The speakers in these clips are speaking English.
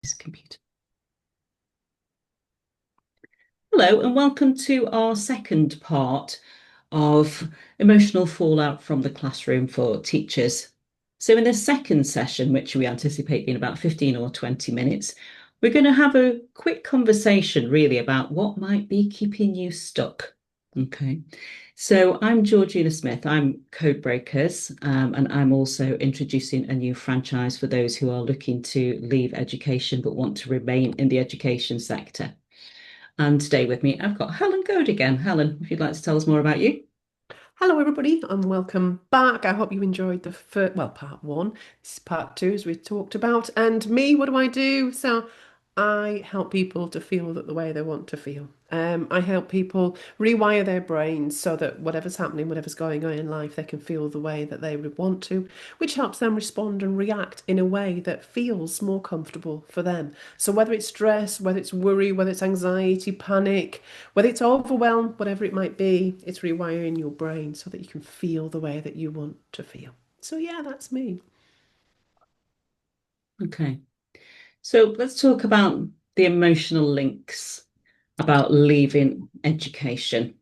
This computer. Hello, and welcome to our second part of emotional fallout from the classroom for teachers. So, in this second session, which we anticipate being about 15 or 20 minutes, we're going to have a quick conversation really about what might be keeping you stuck. Okay. So, I'm Georgina Smith, I'm Code Breakers, and I'm also introducing a new franchise for those who are looking to leave education but want to remain in the education sector. And today with me, I've got Helen Goad again. Helen, if you'd like to tell us more about you. Hello, everybody, and welcome back. I hope you enjoyed the first, well, part one. This is part two, as we talked about. And me, what do I do? So, I help people to feel that the way they want to feel. I help people rewire their brains so that whatever's happening, whatever's going on in life, they can feel the way that they would want to, which helps them respond and react in a way that feels more comfortable for them. So, whether it's stress, whether it's worry, whether it's anxiety, panic, whether it's overwhelm, whatever it might be, it's rewiring your brain so that you can feel the way that you want to feel. So, yeah, that's me. Okay. So let's talk about the emotional links about leaving education.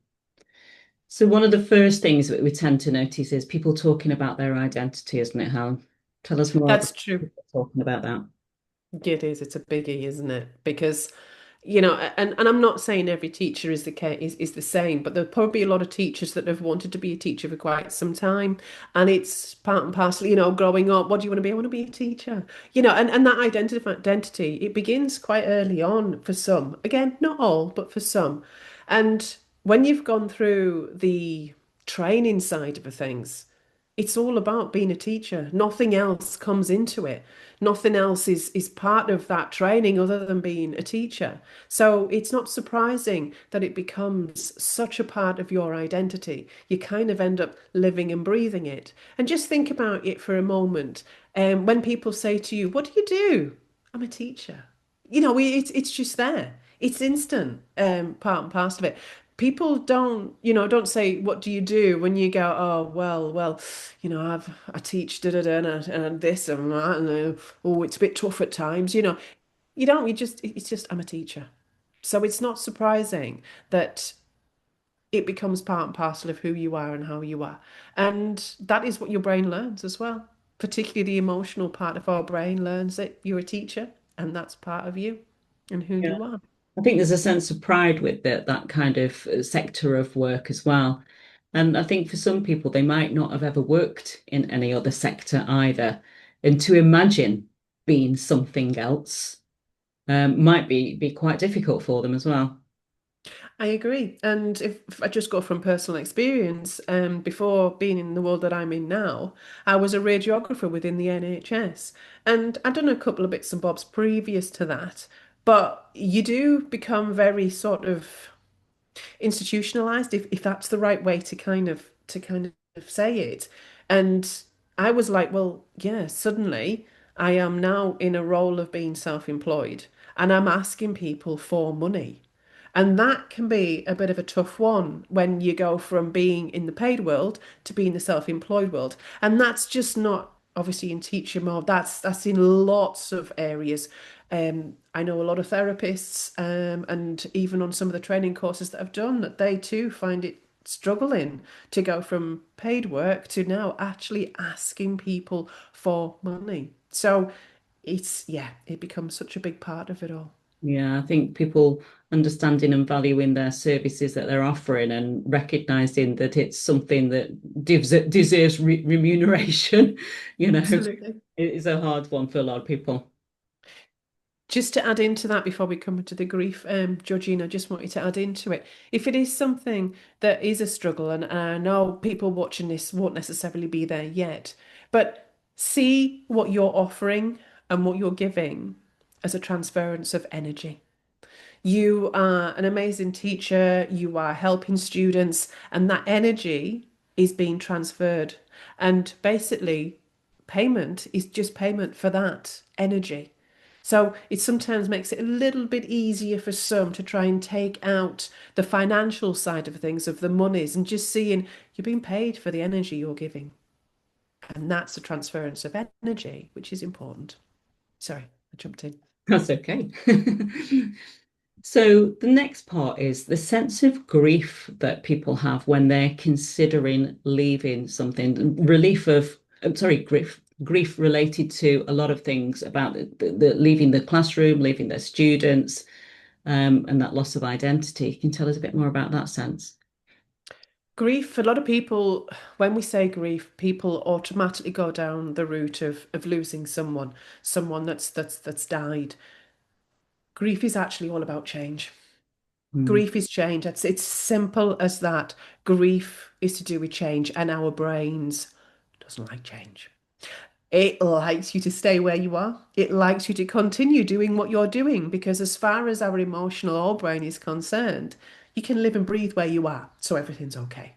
So one of the first things that we tend to notice is people talking about their identity, isn't it, Helen? Tell us more about That's true. people talking about that. It is. It's a biggie, isn't it? Because, and I'm not saying every teacher is the case is the same, but there'll probably be a lot of teachers that have wanted to be a teacher for quite some time, and it's part and parcel. Growing up, what do you want to be? I want to be a teacher. And that identity, it begins quite early on for some. Again, not all, but for some. And when you've gone through the training side of things, it's all about being a teacher. Nothing else comes into it. Nothing else is part of that training other than being a teacher. So it's not surprising that it becomes such a part of your identity. You kind of end up living and breathing it. And just think about it for a moment. When people say to you, "What do you do?" "I'm a teacher." It's just there. It's instant, part and parcel of it. People don't say, "What do you do?" when you go, "Oh, well, I teach da da da and this and that, and oh, it's a bit tough at times." You don't. It's just I'm a teacher. So it's not surprising that it becomes part and parcel of who you are and how you are, and that is what your brain learns as well. Particularly the emotional part of our brain learns that you're a teacher, and that's part of you and who Yeah. you are. I think there's a sense of pride with that kind of sector of work as well. And I think for some people, they might not have ever worked in any other sector either. And to imagine being something else might be quite difficult for them as well. I agree. And if I just go from personal experience, before being in the world that I'm in now, I was a radiographer within the NHS. And I'd done a couple of bits and bobs previous to that. But you do become very sort of institutionalized, if that's the right way to kind of say it. And I was like, well, yeah, suddenly I am now in a role of being self-employed and I'm asking people for money. And that can be a bit of a tough one when you go from being in the paid world to being the self-employed world. And that's just not obviously in teacher mode. That's in lots of areas. I know a lot of therapists, and even on some of the training courses that I've done, that they too find it struggling to go from paid work to now actually asking people for money. So yeah, it becomes such a big part of it all. Yeah, I think people understanding and valuing their services that they're offering and recognizing that it's something that deserves remuneration, Absolutely. it is a hard one for a lot of people. Just to add into that before we come into the grief, Georgina, I just want you to add into it. If it is something that is a struggle, and I know people watching this won't necessarily be there yet, but see what you're offering and what you're giving as a transference of energy. You are an amazing teacher, you are helping students, and that energy is being transferred. And basically, payment is just payment for that energy. So it sometimes makes it a little bit easier for some to try and take out the financial side of things, of the monies, and just seeing you're being paid for the energy you're giving. And that's the transference of energy, which is important. Sorry, I jumped in. That's okay. So the next part is the sense of grief that people have when they're considering leaving something, relief of, I'm sorry, grief related to a lot of things about the leaving the classroom, leaving their students, and that loss of identity. Can you tell us a bit more about that sense? Grief, a lot of people, when we say grief, people automatically go down the route of losing someone, someone that's died. Grief is actually all about change. Mm. Grief is change. It's simple as that. Grief is to do with change, and our brains doesn't like change. It likes you to stay where you are. It likes you to continue doing what you're doing because, as far as our emotional or brain is concerned, you can live and breathe where you are, so everything's okay.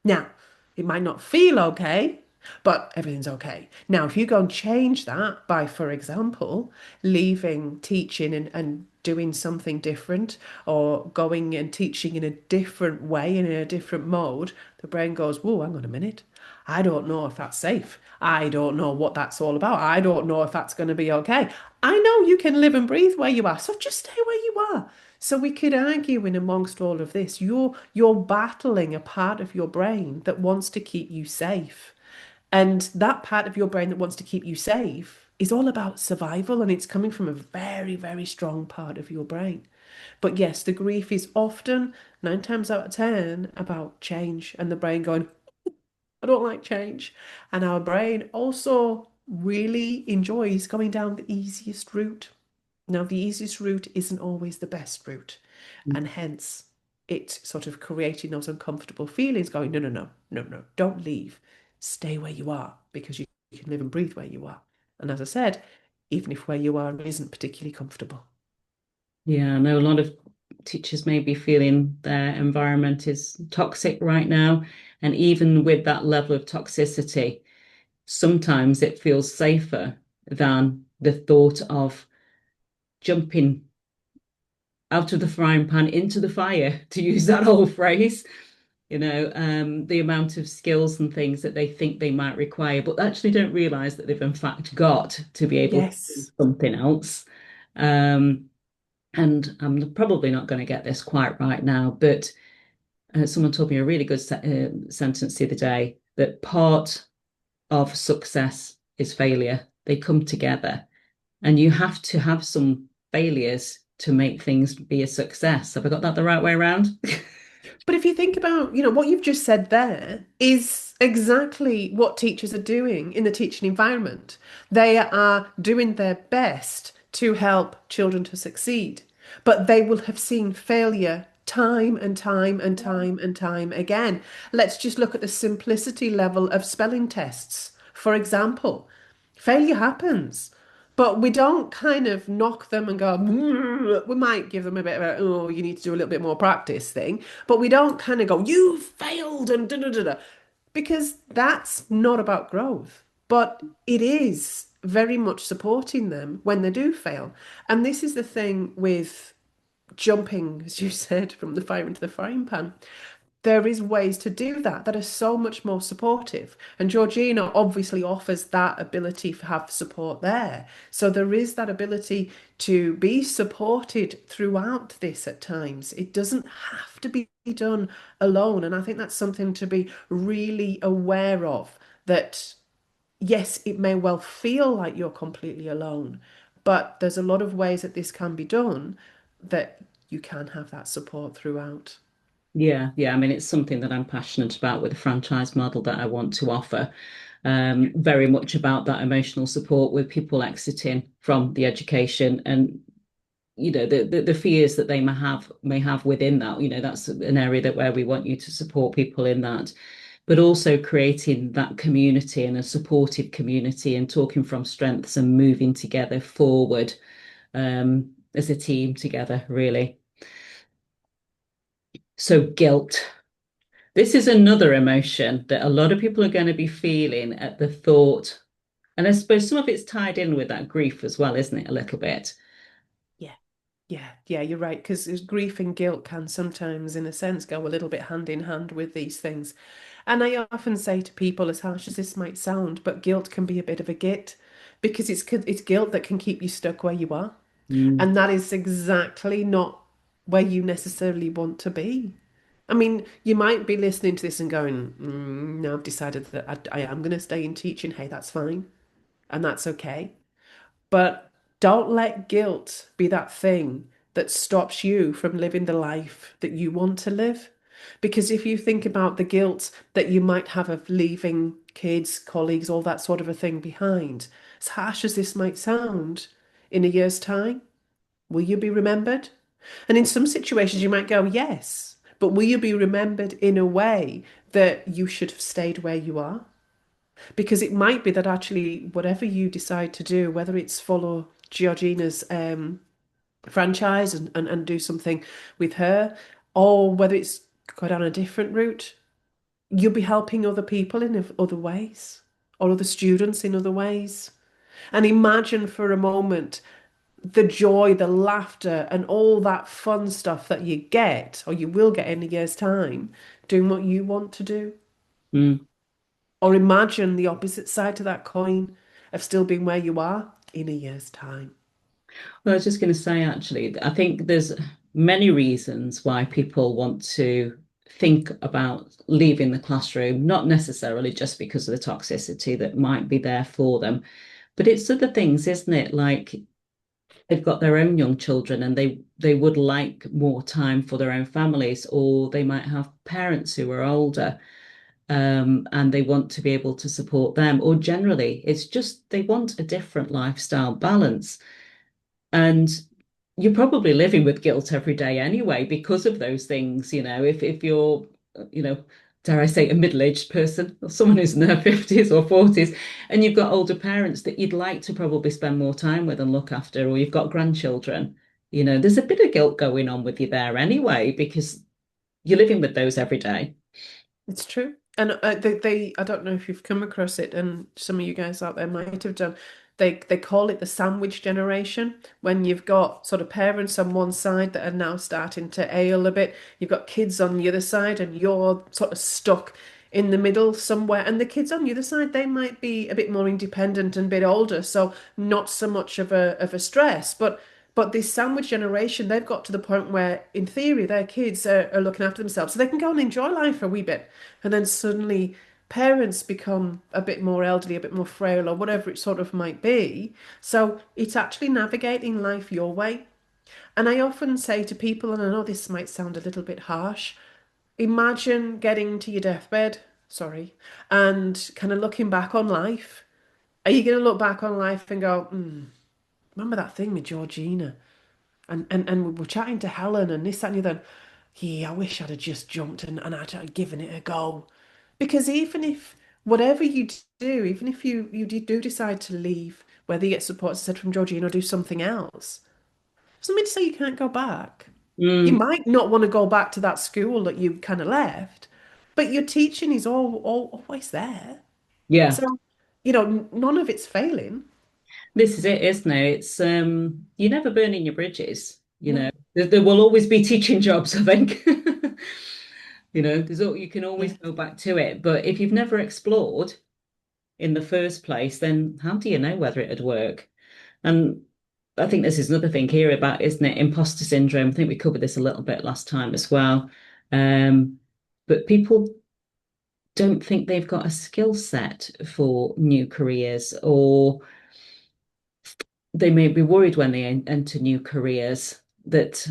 Now, it might not feel okay, but everything's okay. Now, if you go and change that by, for example, leaving teaching and doing something different or going and teaching in a different way and in a different mode, the brain goes, whoa, hang on a minute. I don't know if that's safe. I don't know what that's all about. I don't know if that's going to be okay. I know you can live and breathe where you are, so just stay where you are. So we could argue in amongst all of this, you're battling a part of your brain that wants to keep you safe. And that part of your brain that wants to keep you safe is all about survival and it's coming from a very, very strong part of your brain. But yes, the grief is often 9 times out of 10 about change and the brain going, I don't like change. And our brain also really enjoys going down the easiest route. Now, the easiest route isn't always the best route, and hence it sort of creating those uncomfortable feelings going, no, no, no, no, no, don't leave. Stay where you are because you can live and breathe where you are. And as I said, even if where you are isn't particularly comfortable. Yeah, I know a lot of teachers may be feeling their environment is toxic right now. And even with that level of toxicity, sometimes it feels safer than the thought of jumping out of the frying pan into the fire, to use that old phrase. The amount of skills and things that they think they might require, but actually don't realize that they've in fact got to be able to do Yes. something else. Um, and I'm probably not going to get this quite right now, but someone told me a really good sentence the other day that part of success is failure. They come together, and you have to have some failures to make things be a success. Have I got that the right way around? But if you think about, what you've just said there is exactly what teachers are doing in the teaching environment. They are doing their best to help children to succeed, but they will have seen failure time and time and time and time again. Let's just look at the simplicity level of spelling tests. For example, failure happens. But we don't kind of knock them and go, "Mm." We might give them a bit of a, oh, you need to do a little bit more practice thing. But we don't kind of go, you failed and da da da da. Because that's not about growth. But it is very much supporting them when they do fail. And this is the thing with jumping, as you said, from the fire into the frying pan. There is ways to do that that are so much more supportive. And Georgina obviously offers that ability to have support there. So there is that ability to be supported throughout this at times. It doesn't have to be done alone. And I think that's something to be really aware of that, yes, it may well feel like you're completely alone, but there's a lot of ways that this can be done that you can have that support throughout. Yeah, yeah. I mean, it's something that I'm passionate about with the franchise model that I want to offer. Very much about that emotional support with people exiting from the education and the fears that they may have within that. That's an area that where we want you to support people in that, but also creating that community and a supportive community and talking from strengths and moving together forward as a team together, really. So guilt. This is another emotion that a lot of people are going to be feeling at the thought. And I suppose some of it's tied in with that grief as well, isn't it? A little bit. Yeah. Yeah, you're right. Because grief and guilt can sometimes, in a sense, go a little bit hand in hand with these things. And I often say to people, as harsh as this might sound, but guilt can be a bit of a git because it's guilt that can keep you stuck where you are. Mm, And that is exactly not where you necessarily want to be. I mean, you might be listening to this and going, no, I've decided that I am going to stay in teaching. Hey, that's fine. And that's okay. But don't let guilt be that thing that stops you from living the life that you want to live. Because if you think about the guilt that you might have of leaving kids, colleagues, all that sort of a thing behind, as harsh as this might sound, in a year's time, will you be remembered? And in some situations, you might go, yes, but will you be remembered in a way that you should have stayed where you are? Because it might be that actually, whatever you decide to do, whether it's follow Georgina's franchise and do something with her, or whether it's go down a different route, you'll be helping other people in other ways, or other students in other ways. And imagine for a moment the joy, the laughter, and all that fun stuff that you get, or you will get in a year's time, doing what you want to do. mm. Or imagine the opposite side to that coin of still being where you are in a year's time. Well, I was just going to say, actually, I think there's many reasons why people want to think about leaving the classroom, not necessarily just because of the toxicity that might be there for them, but it's other things, isn't it? Like they've got their own young children and they would like more time for their own families, or they might have parents who are older, and they want to be able to support them, or generally, it's just they want a different lifestyle balance. And you're probably living with guilt every day anyway because of those things, if you're, you know, dare I say, a middle-aged person or someone who's in their 50s or 40s, and you've got older parents that you'd like to probably spend more time with and look after, or you've got grandchildren, there's a bit of guilt going on with you there anyway, because you're living with those every day. It's true. And I don't know if you've come across it, and some of you guys out there might have done. They call it the sandwich generation, when you've got sort of parents on one side that are now starting to ail a bit. You've got kids on the other side, and you're sort of stuck in the middle somewhere. And the kids on the other side, they might be a bit more independent and a bit older, so not so much of a stress. But this sandwich generation, they've got to the point where, in theory, their kids are looking after themselves, so they can go and enjoy life for a wee bit. And then suddenly parents become a bit more elderly, a bit more frail, or whatever it sort of might be. So it's actually navigating life your way. And I often say to people, and I know this might sound a little bit harsh, imagine getting to your deathbed, sorry, and kind of looking back on life. Are you going to look back on life and go, remember that thing with Georgina? And we were chatting to Helen and this, that, and the other. Yeah, I wish I'd have just jumped and I'd have given it a go. Because even if whatever you do, even if you do decide to leave, whether you get support, as I said, from Georgina or do something else, doesn't mean to say you can't go back. You Mm, might not want to go back to that school that you kind of left, but your teaching is always there. yeah. So, none of it's failing. This is it, isn't it? It's you're never burning your bridges, No. There will always be teaching jobs, I think. You can always Yeah. go back to it. But if you've never explored in the first place, then how do you know whether it'd work? And I think this is another thing here about, isn't it, imposter syndrome. I think we covered this a little bit last time as well. Um, but people don't think they've got a skill set for new careers, or they may be worried when they enter new careers that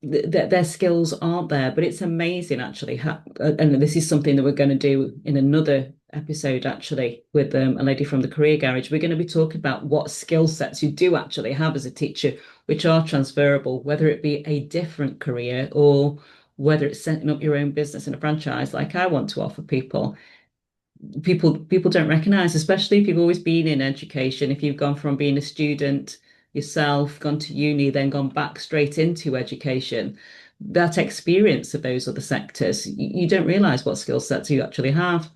their skills aren't there. But it's amazing, actually. And this is something that we're going to do in another episode, actually, with a lady from the Career Garage. We're going to be talking about what skill sets you do actually have as a teacher, which are transferable, whether it be a different career or whether it's setting up your own business in a franchise like I want to offer people. People don't recognize, especially if you've always been in education, if you've gone from being a student yourself, gone to uni, then gone back straight into education, that experience of those other sectors, you don't realize what skill sets you actually have.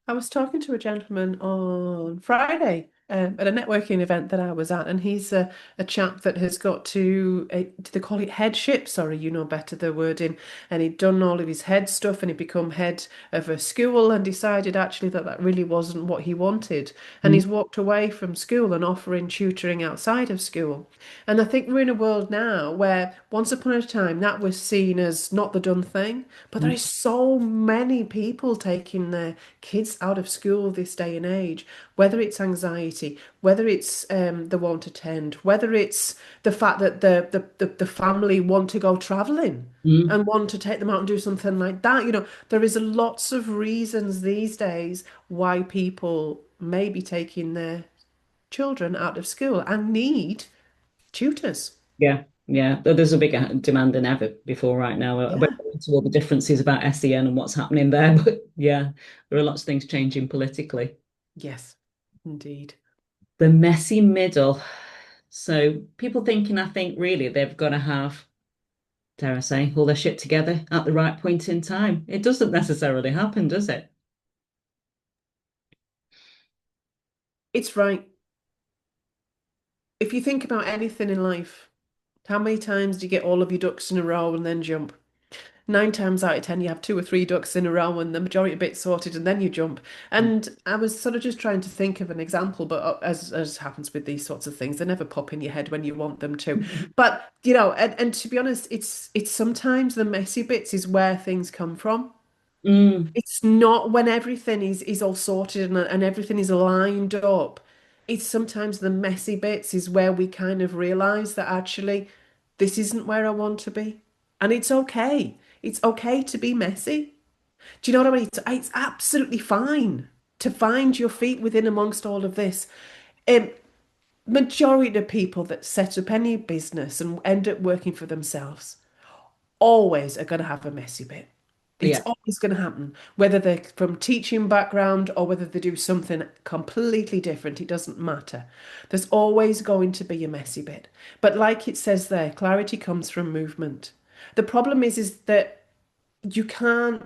I was talking to a gentleman on Friday. at a networking event that I was at, and he's a chap that has got to, do they call it headship? Sorry, you know better the wording. And he'd done all of his head stuff, and he'd become head of a school, and decided actually that that really wasn't what he wanted. And Mm, he's walked away from school and offering tutoring outside of school. And I think we're in a world now where once upon a time that was seen as not the done thing, but there mm, is so many people taking their kids out of school this day and age, whether it's anxiety, whether it's they won't attend, whether it's the fact that the family want to go traveling mm. and want to take them out and do something like that. There is lots of reasons these days why people may be taking their children out of school and need tutors. Yeah, yeah. There's a bigger demand than ever before right now. I won't Yeah. go into all the differences about SEN and what's happening there, but yeah, there are lots of things changing politically. Yes, indeed. The messy middle. So people thinking, I think, really they've got to have, dare I say, all their shit together at the right point in time. It doesn't necessarily happen, does it? It's right. If you think about anything in life, how many times do you get all of your ducks in a row and then jump? 9 times out of 10, you have two or three ducks in a row and the majority of bits sorted, and then you jump. And I was sort of just trying to think of an example, but as happens with these sorts of things, they never pop in your head when you want them to. But and to be honest, it's sometimes the messy bits is where things come from. Mm, It's not when everything is all sorted and everything is lined up. It's sometimes the messy bits is where we kind of realize that actually this isn't where I want to be. And it's okay. It's okay to be messy. Do you know what I mean? It's absolutely fine to find your feet within amongst all of this. Um, Majority of people that set up any business and end up working for themselves always are going to have a messy bit. It's yeah. always going to happen, whether they're from teaching background or whether they do something completely different. It doesn't matter. There's always going to be a messy bit. But like it says there, clarity comes from movement. The problem is that you can't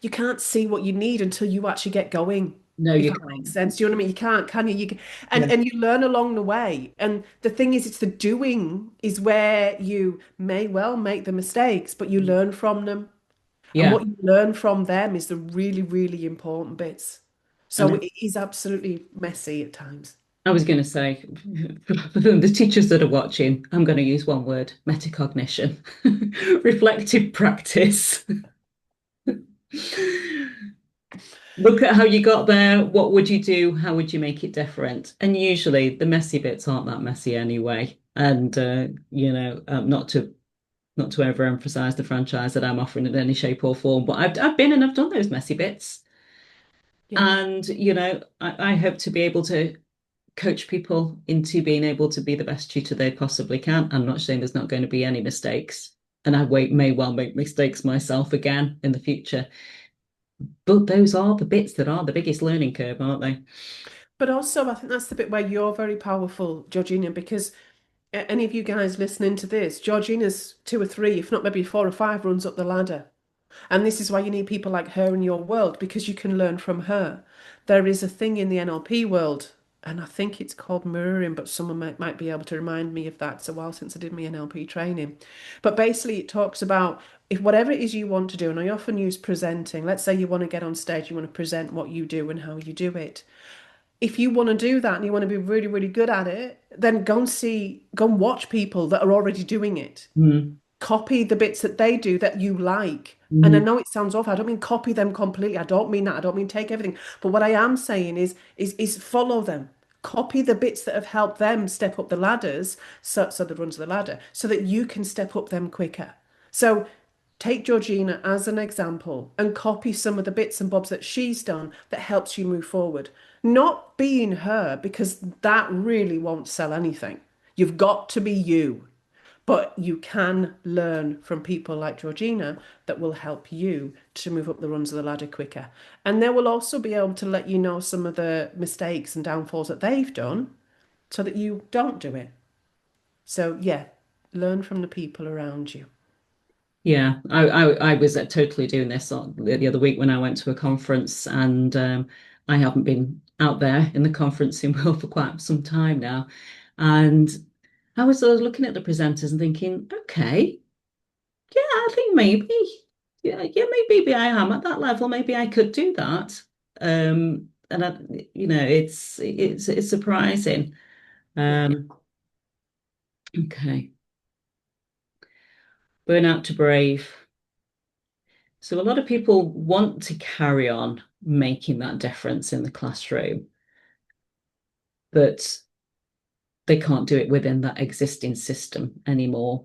you can't see what you need until you actually get going. No, If you that makes can't. sense. Do you know what I mean? You can't, can you? Yeah. And you learn along the way. And the thing is, it's the doing is where you may well make the mistakes, but you learn from them. And Yeah. what you learn from them is the really, really important bits. So And it is absolutely messy at times. I was going to say, for the teachers that are watching, I'm going to use one word, metacognition, reflective practice. Look at how you got there. What would you do? How would you make it different? And usually the messy bits aren't that messy anyway. And not to overemphasize the franchise that I'm offering in any shape or form, but I've been and I've done those messy bits. Yeah. And I hope to be able to coach people into being able to be the best tutor they possibly can. I'm not saying there's not going to be any mistakes, and may well make mistakes myself again in the future. But those are the bits that are the biggest learning curve, aren't they? But also, I think that's the bit where you're very powerful, Georgina, because any of you guys listening to this, Georgina's two or three, if not maybe four or five, runs up the ladder. And this is why you need people like her in your world, because you can learn from her. There is a thing in the NLP world, and I think it's called mirroring, but someone might be able to remind me of that. It's a while since I did my NLP training. But basically, it talks about if whatever it is you want to do, and I often use presenting. Let's say you want to get on stage, you want to present what you do and how you do it. If you want to do that and you want to be really, really good at it, then go and watch people that are already doing it. Mm, Copy the bits that they do that you like. And I mm, know it sounds awful. I don't mean copy them completely. I don't mean that. I don't mean take everything. But what I am saying is follow them. Copy the bits that have helped them step up the ladders, so the runs of the ladder, so that you can step up them quicker. So take Georgina as an example and copy some of the bits and bobs that she's done that helps you move forward. Not being her, because that really won't sell anything. You've got to be you. But you can learn from people like Georgina that will help you to move up the rungs of the ladder quicker. And they will also be able to let you know some of the mistakes and downfalls that they've done so that you don't do it. So, yeah, learn from the people around you. yeah, I was totally doing this the other week when I went to a conference, and I haven't been out there in the conferencing world for quite some time now. And I was looking at the presenters and thinking, okay, yeah, I think maybe, yeah, maybe I am at that level. Maybe I could do that. And I, it's surprising. Um, okay, burnout to brave. So a lot of people want to carry on making that difference in the classroom, but they can't do it within that existing system anymore.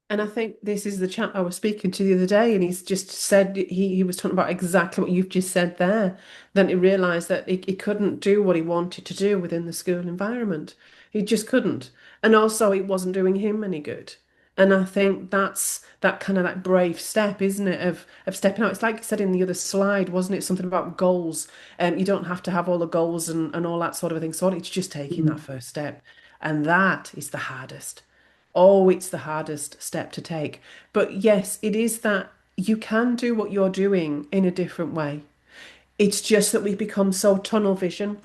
And I think this is the chap I was speaking to the other day, and he's just said he was talking about exactly what you've just said there. Then he realised that he couldn't do what he wanted to do within the school environment. He just couldn't. And also it wasn't doing him any good. And I think that's that kind of that brave step, isn't it, of stepping out. It's like you said in the other slide, wasn't it? Something about goals. You don't have to have all the goals and all that sort of thing. So it's just taking that Mm. first step. And that is the hardest. Oh, it's the hardest step to take. But yes, it is that you can do what you're doing in a different way. It's just that we become so tunnel vision.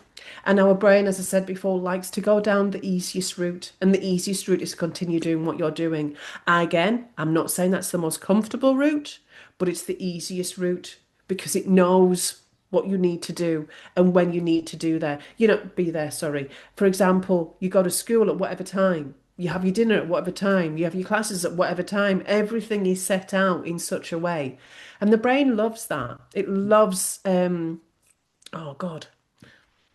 And our brain, as I said before, likes to go down the easiest route. And the easiest route is to continue doing what you're doing. Again, I'm not saying that's the most comfortable route, but it's the easiest route because it knows what you need to do and when you need to be there, sorry. For example, you go to school at whatever time. You have your dinner at whatever time. You have your classes at whatever time. Everything is set out in such a way. And the brain loves that. It loves oh God.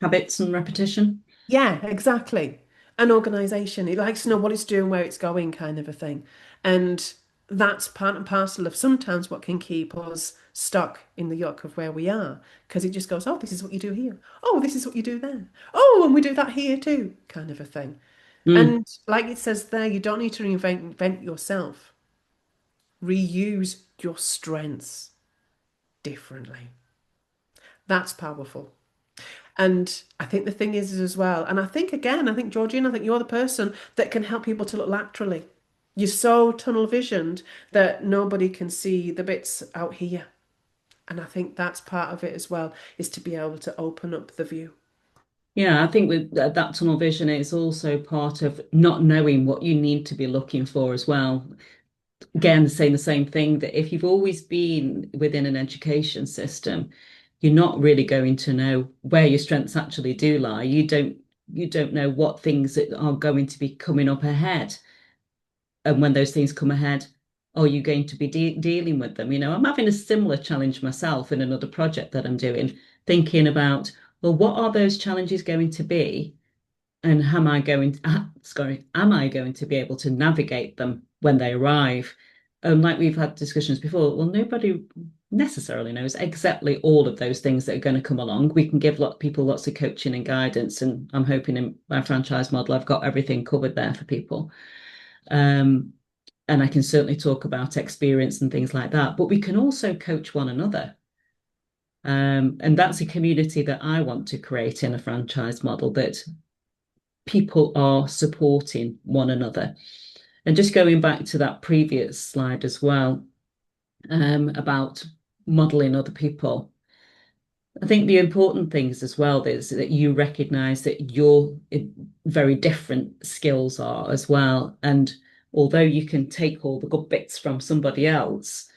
Habits and repetition. Yeah, exactly. An organization. It likes to know what it's doing, where it's going, kind of a thing. And that's part and parcel of sometimes what can keep us stuck in the yuck of where we are. Because it just goes, oh, this is what you do here. Oh, this is what you do there. Oh, and we do that here too, kind of a thing. Mm. And like it says there, you don't need to invent yourself. Reuse your strengths differently. That's powerful. And I think the thing is as well, and I think again, I think Georgina, I think you're the person that can help people to look laterally. You're so tunnel visioned that nobody can see the bits out here. And I think that's part of it as well, is to be able to open up the view. Yeah, I think with that tunnel vision, it's also part of not knowing what you need to be looking for as well. Again, saying the same thing that if you've always been within an education system, you're not really going to know where your strengths actually do lie. You don't know what things that are going to be coming up ahead. And when those things come ahead, are you going to be dealing with them? I'm having a similar challenge myself in another project that I'm doing, thinking about, well, what are those challenges going to be? And am I going to be able to navigate them when they arrive? Like we've had discussions before, well, nobody necessarily knows exactly all of those things that are going to come along. We can give people lots of coaching and guidance, and I'm hoping in my franchise model, I've got everything covered there for people. Um, and I can certainly talk about experience and things like that, but we can also coach one another. And that's a community that I want to create in a franchise model that people are supporting one another. And just going back to that previous slide as well, about modeling other people. I think the important things as well is that you recognize that your very different skills are as well. And although you can take all the good bits from somebody else,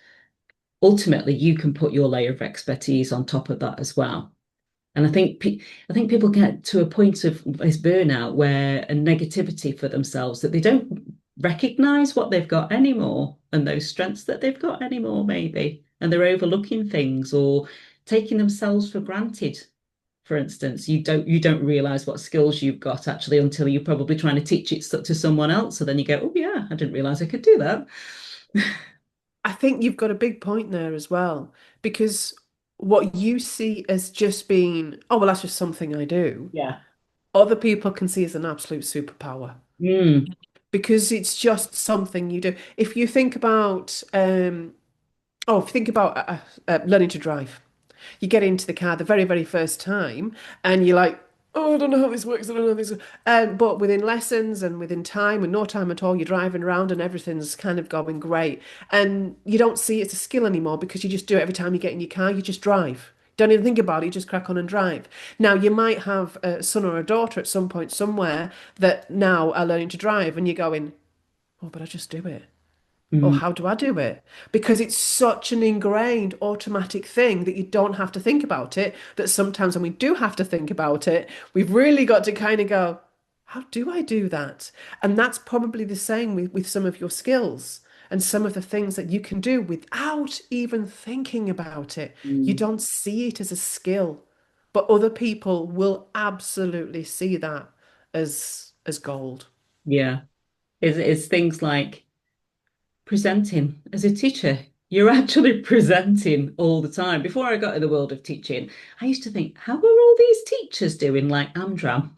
ultimately you can put your layer of expertise on top of that as well. And I think people get to a point of this burnout where a negativity for themselves that they don't recognize what they've got anymore and those strengths that they've got anymore, maybe. And they're overlooking things or taking themselves for granted. For instance, you don't realize what skills you've got actually until you're probably trying to teach it to someone else. So then you go, oh yeah, I didn't realize I could do that. I think you've got a big point there as well, because what you see as just being, oh, well, that's just something I do, Yeah. other people can see as an absolute superpower Mm. because it's just something you do. If you think about, if you think about learning to drive, you get into the car the very, very first time and you're like, oh, I don't know how this works. I don't know how this. But within lessons and within time and no time at all, you're driving around and everything's kind of going great. And you don't see it's a skill anymore because you just do it every time you get in your car. You just drive. Don't even think about it, you just crack on and drive. Now, you might have a son or a daughter at some point somewhere that now are learning to drive, and you're going, oh, but I just do it. Or Mm, how do I do it? Because it's such an ingrained automatic thing that you don't have to think about it, that sometimes when we do have to think about it, we've really got to kind of go, how do I do that? And that's probably the same with some of your skills and some of the things that you can do without even thinking about it. You mm, don't see it as a skill, but other people will absolutely see that as gold. yeah. It's things like presenting as a teacher. You're actually presenting all the time. Before I got in the world of teaching, I used to think, how are all these teachers doing like Amdram?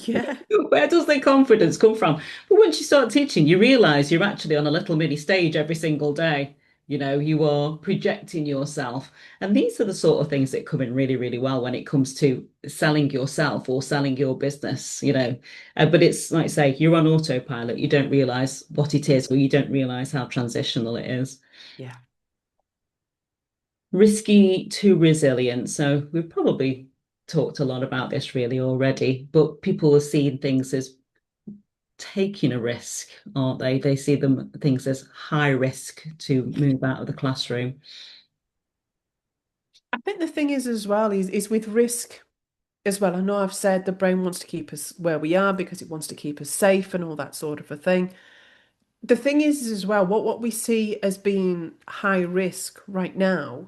Yeah. Where does their confidence come from? But once you start teaching, you realize you're actually on a little mini stage every single day. You are projecting yourself. And these are the sort of things that come in really, really well when it comes to selling yourself or selling your business. But it's like I say, you're on autopilot. You don't realize what it is, or you don't realize how transitional it is. Yeah. Risky to resilient. So we've probably talked a lot about this really already, but people are seeing things as taking a risk, aren't they? They see them things as high risk to move out of the classroom. I think the thing is as well is with risk as well. I know I've said the brain wants to keep us where we are because it wants to keep us safe and all that sort of a thing. The thing is as well, what we see as being high risk right now,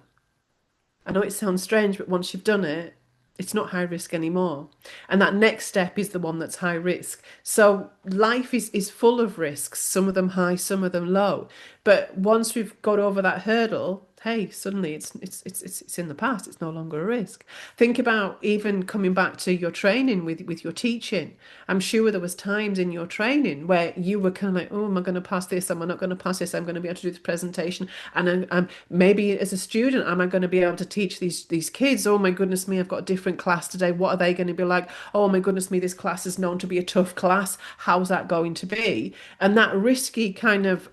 I know it sounds strange, but once you've done it, it's not high risk anymore. And that next step is the one that's high risk. So life is full of risks, some of them high, some of them low. But once we've got over that hurdle, hey, suddenly it's in the past. It's no longer a risk. Think about even coming back to your training with your teaching. I'm sure there was times in your training where you were kind of like, oh, am I going to pass this? Am I not going to pass this? I'm going to be able to do this presentation. And I'm maybe as a student, am I going to be able to teach these kids? Oh my goodness me, I've got a different class today. What are they going to be like? Oh my goodness me, this class is known to be a tough class. How's that going to be? And that risky kind of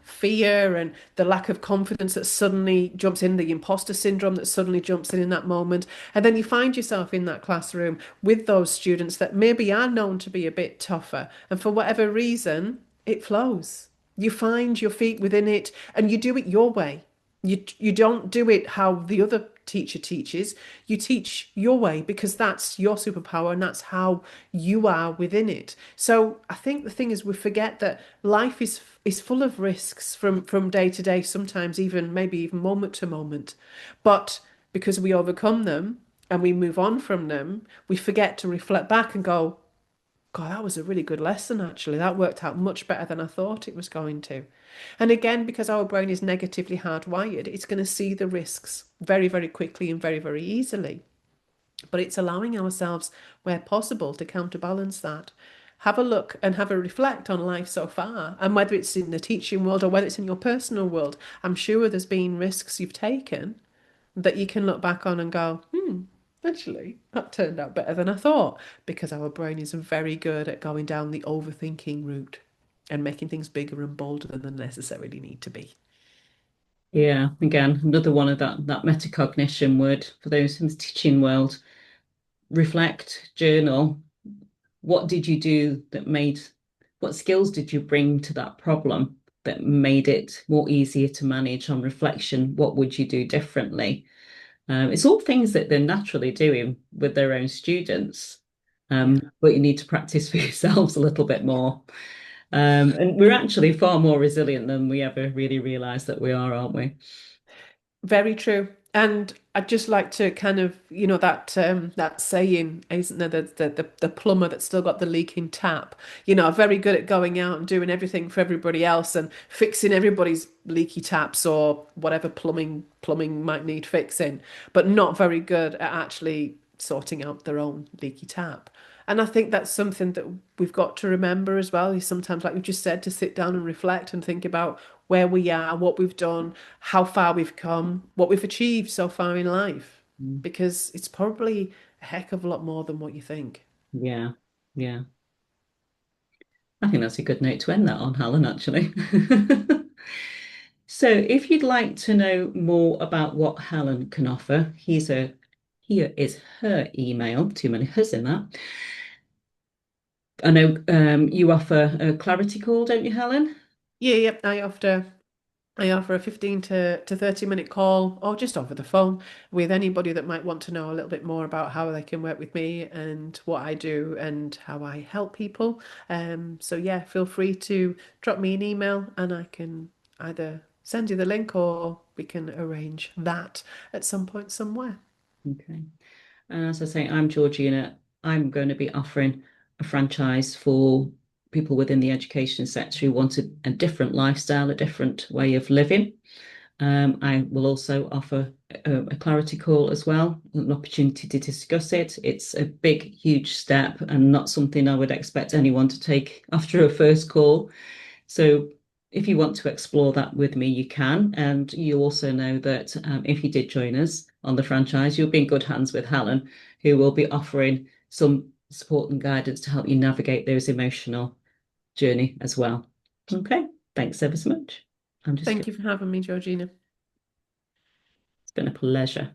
fear and the lack of confidence that suddenly jumps in, the imposter syndrome that suddenly jumps in that moment. And then you find yourself in that classroom with those students that maybe are known to be a bit tougher. And for whatever reason, it flows. You find your feet within it and you do it your way. You don't do it how the other teacher teaches. You teach your way because that's your superpower and that's how you are within it. So I think the thing is we forget that life is full of risks from day to day, sometimes even maybe even moment to moment. But because we overcome them and we move on from them, we forget to reflect back and go, God, that was a really good lesson, actually. That worked out much better than I thought it was going to. And again, because our brain is negatively hardwired, it's going to see the risks very, very quickly and very, very easily. But it's allowing ourselves, where possible, to counterbalance that. Have a look and have a reflect on life so far, and whether it's in the teaching world or whether it's in your personal world. I'm sure there's been risks you've taken that you can look back on and go, actually, that turned out better than I thought, because our brain is very good at going down the overthinking route and making things bigger and bolder than they necessarily need to be. Yeah, again, another one of that metacognition word for those in the teaching world. Reflect, journal. What did you do that made, what skills did you bring to that problem that made it more easier to manage on reflection? What would you do differently? It's all things that they're naturally doing with their own students, Yeah. but you need to practice for yourselves a little bit more. And we're actually far more resilient than we ever really realize that we are, aren't we? Very true. And I'd just like to kind of, that saying, isn't there, the plumber that's still got the leaking tap, very good at going out and doing everything for everybody else and fixing everybody's leaky taps or whatever plumbing might need fixing, but not very good at actually sorting out their own leaky tap. And I think that's something that we've got to remember as well, is sometimes, like you just said, to sit down and reflect and think about where we are, what we've done, how far we've come, what we've achieved so far in life. Mm. Because it's probably a heck of a lot more than what you think. Yeah, yeah. I think that's a good note to end that on, Helen, actually. So if you'd like to know more about what Helen can offer, here is her email, too many hers in that. I know you offer a clarity call, don't you, Helen? Yeah, yep. I offer a 15 to 30-minute call or just over the phone with anybody that might want to know a little bit more about how they can work with me and what I do and how I help people. So yeah, feel free to drop me an email and I can either send you the link or we can arrange that at some point somewhere. Okay. And as I say, I'm Georgina. I'm going to be offering a franchise for people within the education sector who want a different lifestyle, a different way of living. I will also offer a clarity call as well, an opportunity to discuss it. It's a big, huge step and not something I would expect anyone to take after a first call. So if you want to explore that with me, you can. And you also know that if you did join us on the franchise, you'll be in good hands with Helen, who will be offering some support and guidance to help you navigate those emotional journey as well. Okay, thanks ever so much. I'm just Thank going. you for having me, Georgina. It's been a pleasure.